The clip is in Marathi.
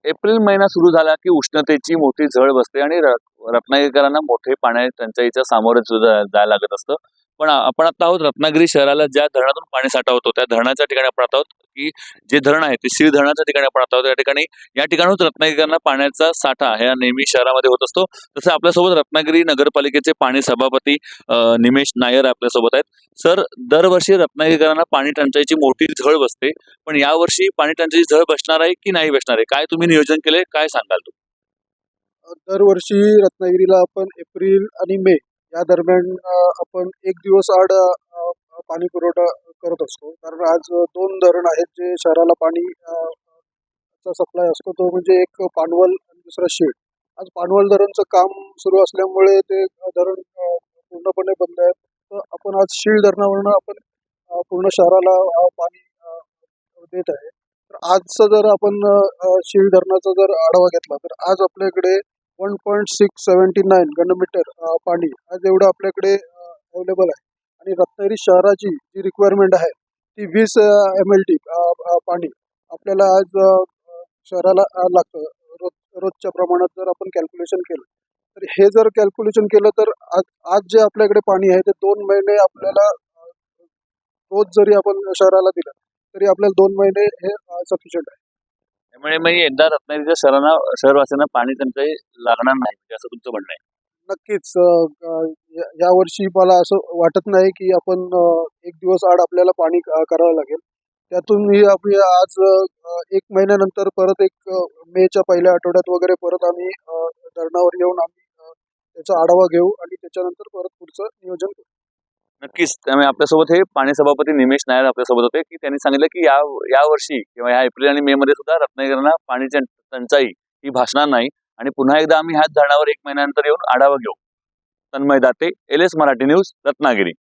एप्रिल महिना सुरू झाला की उष्णतेची मोठी झळ बसते आणि रत्नागिरीकरांना मोठे पाण्या टंचाईच्या सामोरे जायला लागत असतं. पण आपण आता आहोत रत्नागिरी शहराला ज्या धरणातून पाणी साठा होतो त्या धरणाच्या ठिकाणी आपण आता आहोत, की जे धरण आहे ते शीळ धरणाच्या ठिकाणी आपण आता आहोत. या ठिकाणाहून रत्नागिरीकरांना पाण्याचा साठा हा नेहमी शहरामध्ये होत असतो. तसं आपल्यासोबत रत्नागिरी नगरपालिकेचे पाणी सभापती निमेश नायर आपल्यासोबत आहेत. सर, दरवर्षी रत्नागिरीकरांना पाणी टंचाईची मोठी झळ बसते, पण यावर्षी पाणी टंचाईची झळ बसणार आहे की नाही बसणार आहे? काय तुम्ही नियोजन केले? काय सांगाल तुम्ही? दरवर्षी रत्नागिरीला आपण एप्रिल आणि मे या दरम्यान आपण एक दिवस आड पाणी पुरवठा करत असतो. कारण आज दोन धरण आहेत जे शहराला पाणी चा सप्लाय असतो. तो म्हणजे एक पानवल आणि दुसरा शेड. आज पानवल धरणचं काम सुरू असल्यामुळे ते धरण पूर्णपणे बंद आहे. तर आपण आज शीळ धरणावरनं आपण पूर्ण शहराला पाणी देत आहे. तर आजचं जर आपण शीळ धरणाचा जर आढावा घेतला तर आज आपल्याकडे 1.679 घनमीटर पाणी आज एवढं आपल्याकडे अवेलेबल आहे. आणि रत्नागिरी शहराची जी रिक्वायरमेंट आहे ती 20 MLT पाणी आपल्याला आज शहराला लागतं. रोजच्या प्रमाणात जर आपण कॅल्क्युलेशन केलं तर हे जर कॅल्क्युलेशन केलं तर आज आज जे आपल्याकडे पाणी आहे ते 2 महिने आपल्याला रोज जरी आपण शहराला दिलं तरी आपल्याला 2 महिने हे सफिशियंट आहे. त्यामुळे मग यंदा रत्नागिरीच्या शहरवासियांना पाणी टंचाई लागणार नाही म्हणजे असं तुमचं म्हणणं आहे? नक्कीच यावर्षी मला असं वाटत नाही की आपण एक दिवस आड आपल्याला पाणी करावं लागेल. त्यातूनही आपली आज 1 महिन्यानंतर परत एक मेच्या पहिल्या आठवड्यात वगैरे परत आम्ही धरणावर येऊन आम्ही त्याचा आढावा घेऊ आणि त्याच्यानंतर परत पुढचं नियोजन करू. नक्कीच. त्यामुळे आपल्यासोबत हे पाणी सभापती निमेश नायर आपल्यासोबत होते, की त्यांनी सांगितलं की या वर्षी किंवा या एप्रिल आणि मे मध्ये सुद्धा रत्नागिरीला पाण्याची टंचाई ही भासणार नाही आणि पुन्हा एकदा आम्ही ह्याच धरणावर 1 महिन्यानंतर येऊन आढावा घेऊ. Tanmay Date, LS Marathi news, Ratnagiri.